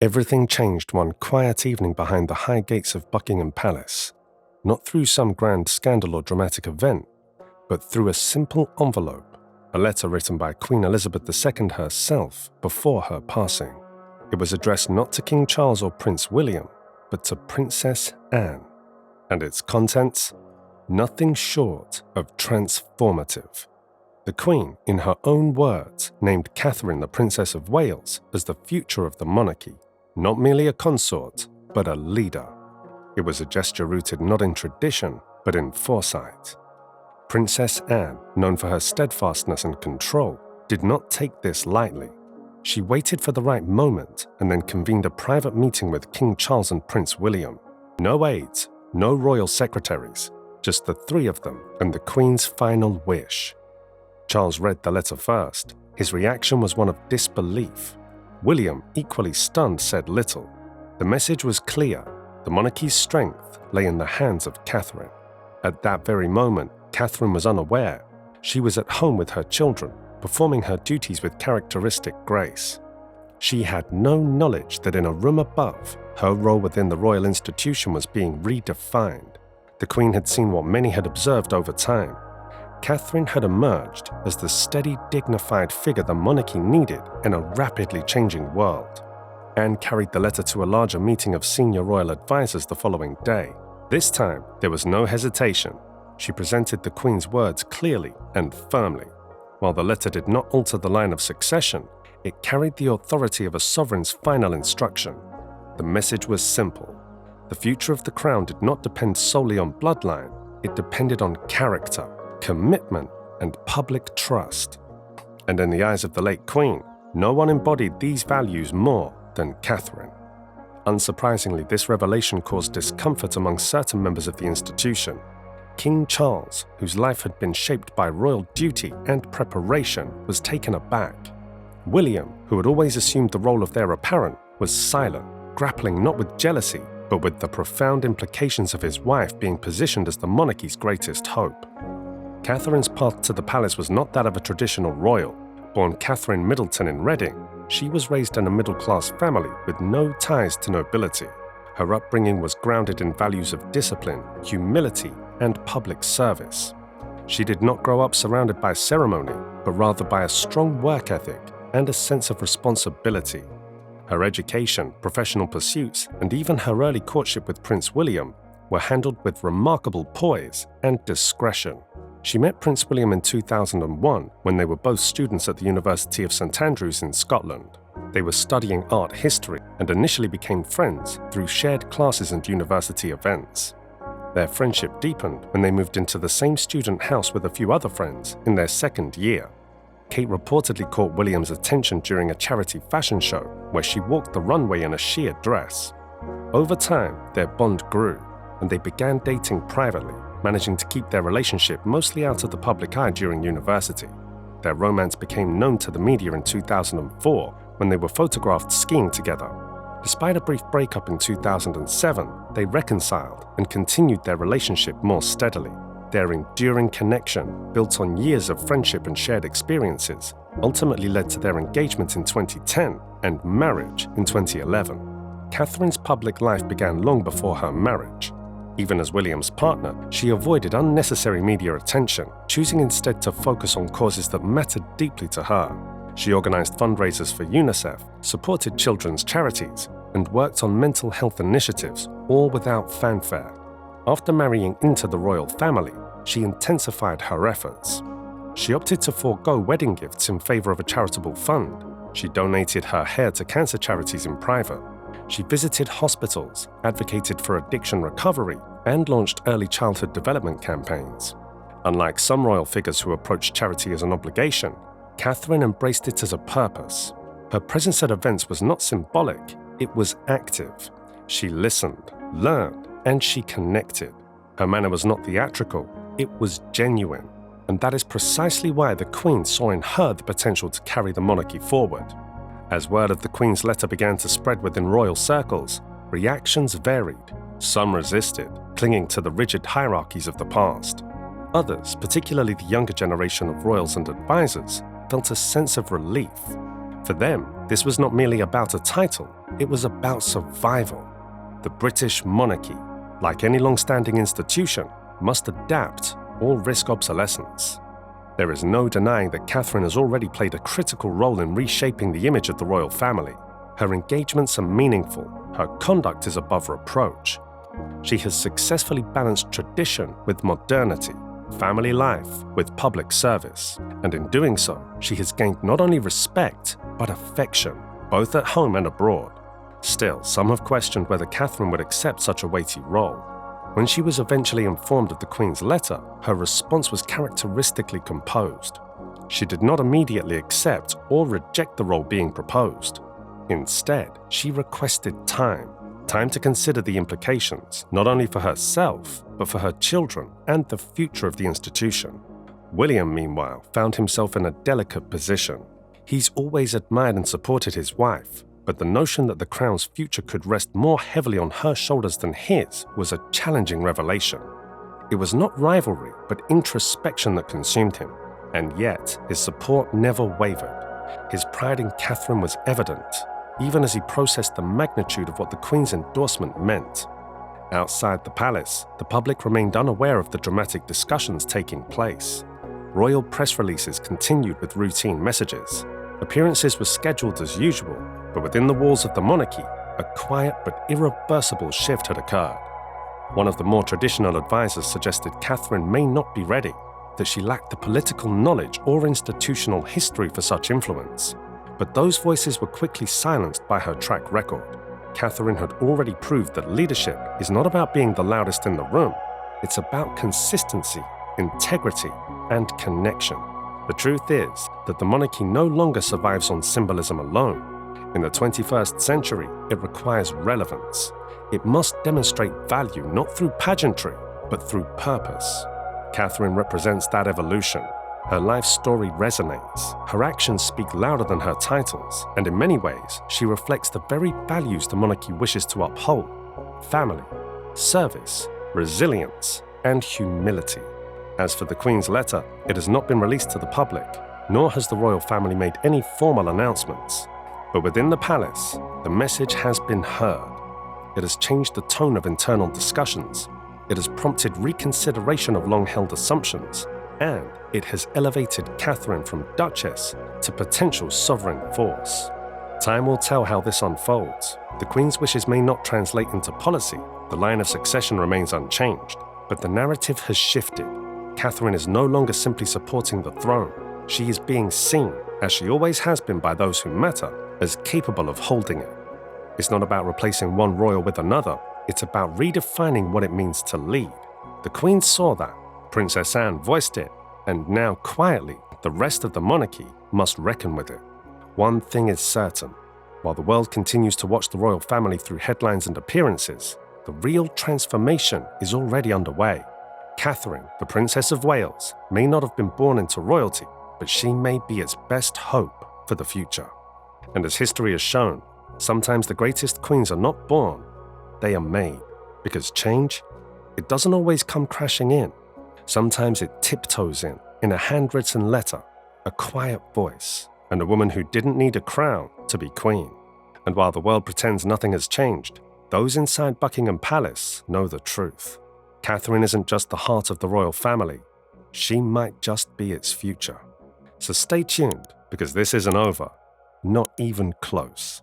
Everything changed one quiet evening behind the high gates of Buckingham Palace, not through some grand scandal or dramatic event, but through a simple envelope, a letter written by Queen Elizabeth II herself before her passing. It was addressed not to King Charles or Prince William, but to Princess Anne, and its contents, nothing short of transformative. The Queen, in her own words, named Catherine the Princess of Wales as the future of the monarchy, not merely a consort, but a leader. It was a gesture rooted not in tradition, but in foresight. Princess Anne, known for her steadfastness and control, did not take this lightly. She waited for the right moment and then convened a private meeting with King Charles and Prince William. No aides, no royal secretaries, just the three of them and the Queen's final wish. Charles read the letter first. His reaction was one of disbelief. William, equally stunned, said little. The message was clear. The monarchy's strength lay in the hands of Catherine. At that very moment, Catherine was unaware. She was at home with her children, performing her duties with characteristic grace. She had no knowledge that in a room above, her role within the royal institution was being redefined. The Queen had seen what many had observed over time. Catherine had emerged as the steady, dignified figure the monarchy needed in a rapidly changing world. Anne carried the letter to a larger meeting of senior royal advisors the following day. This time, there was no hesitation. She presented the Queen's words clearly and firmly. While the letter did not alter the line of succession, it carried the authority of a sovereign's final instruction. The message was simple. The future of the crown did not depend solely on bloodline, it depended on character, commitment, and public trust. And in the eyes of the late Queen, no one embodied these values more than Catherine. Unsurprisingly, this revelation caused discomfort among certain members of the institution. King Charles, whose life had been shaped by royal duty and preparation, was taken aback. William, who had always assumed the role of their apparent, was silent, grappling not with jealousy, but with the profound implications of his wife being positioned as the monarchy's greatest hope. Catherine's path to the palace was not that of a traditional royal. Born Catherine Middleton in Reading, she was raised in a middle-class family with no ties to nobility. Her upbringing was grounded in values of discipline, humility, and public service. She did not grow up surrounded by ceremony, but rather by a strong work ethic and a sense of responsibility. Her education, professional pursuits, and even her early courtship with Prince William were handled with remarkable poise and discretion. She met Prince William in 2001 when they were both students at the University of St Andrews in Scotland. They were studying art history and initially became friends through shared classes and university events. Their friendship deepened when they moved into the same student house with a few other friends in their second year. Kate reportedly caught William's attention during a charity fashion show where she walked the runway in a sheer dress. Over time, their bond grew, and they began dating privately, managing to keep their relationship mostly out of the public eye during university. Their romance became known to the media in 2004 when they were photographed skiing together. Despite a brief breakup in 2007, they reconciled and continued their relationship more steadily. Their enduring connection, built on years of friendship and shared experiences, ultimately led to their engagement in 2010 and marriage in 2011. Catherine's public life began long before her marriage. Even as William's partner, she avoided unnecessary media attention, choosing instead to focus on causes that mattered deeply to her. She organized fundraisers for UNICEF, supported children's charities, and worked on mental health initiatives, all without fanfare. After marrying into the royal family, she intensified her efforts. She opted to forego wedding gifts in favor of a charitable fund. She donated her hair to cancer charities in private. She visited hospitals, advocated for addiction recovery, and launched early childhood development campaigns. Unlike some royal figures who approached charity as an obligation, Catherine embraced it as a purpose. Her presence at events was not symbolic, it was active. She listened, learned, and she connected. Her manner was not theatrical, it was genuine. And that is precisely why the Queen saw in her the potential to carry the monarchy forward. As word of the Queen's letter began to spread within royal circles, reactions varied. Some resisted, clinging to the rigid hierarchies of the past. Others, particularly the younger generation of royals and advisors, felt a sense of relief. For them, this was not merely about a title, it was about survival. The British monarchy, like any long-standing institution, must adapt or risk obsolescence. There is no denying that Catherine has already played a critical role in reshaping the image of the royal family. Her engagements are meaningful, her conduct is above reproach. She has successfully balanced tradition with modernity, family life with public service, and in doing so, she has gained not only respect, but affection, both at home and abroad. Still, some have questioned whether Catherine would accept such a weighty role. When she was eventually informed of the Queen's letter, her response was characteristically composed. She did not immediately accept or reject the role being proposed. Instead, she requested time to consider the implications, not only for herself, but for her children and the future of the institution. William, meanwhile, found himself in a delicate position. He's always admired and supported his wife, but the notion that the crown's future could rest more heavily on her shoulders than his was a challenging revelation. It was not rivalry, but introspection that consumed him, and yet his support never wavered. His pride in Catherine was evident, even as he processed the magnitude of what the Queen's endorsement meant. Outside the palace, the public remained unaware of the dramatic discussions taking place. Royal press releases continued with routine messages. Appearances were scheduled as usual, but within the walls of the monarchy, a quiet but irreversible shift had occurred. One of the more traditional advisors suggested Catherine may not be ready, that she lacked the political knowledge or institutional history for such influence. But those voices were quickly silenced by her track record. Catherine had already proved that leadership is not about being the loudest in the room, it's about consistency, integrity, and connection. The truth is that the monarchy no longer survives on symbolism alone. In the 21st century, it requires relevance. It must demonstrate value not through pageantry, but through purpose. Catherine represents that evolution. Her life story resonates, her actions speak louder than her titles, and in many ways, she reflects the very values the monarchy wishes to uphold: family, service, resilience, and humility. As for the Queen's letter, it has not been released to the public, nor has the royal family made any formal announcements. But within the palace, the message has been heard. It has changed the tone of internal discussions. It has prompted reconsideration of long-held assumptions, and it has elevated Catherine from Duchess to potential sovereign force. Time will tell how this unfolds. The Queen's wishes may not translate into policy, the line of succession remains unchanged, but the narrative has shifted. Catherine is no longer simply supporting the throne. She is being seen, as she always has been by those who matter, as capable of holding it. It's not about replacing one royal with another, it's about redefining what it means to lead. The Queen saw that, Princess Anne voiced it, and now quietly, the rest of the monarchy must reckon with it. One thing is certain: while the world continues to watch the royal family through headlines and appearances, the real transformation is already underway. Catherine, the Princess of Wales, may not have been born into royalty, but she may be its best hope for the future. And as history has shown, sometimes the greatest queens are not born, they are made. Because change, it doesn't always come crashing in. Sometimes it tiptoes in a handwritten letter, a quiet voice, and a woman who didn't need a crown to be queen. And while the world pretends nothing has changed, those inside Buckingham Palace know the truth. Catherine isn't just the heart of the royal family, she might just be its future. So stay tuned, because this isn't over, not even close.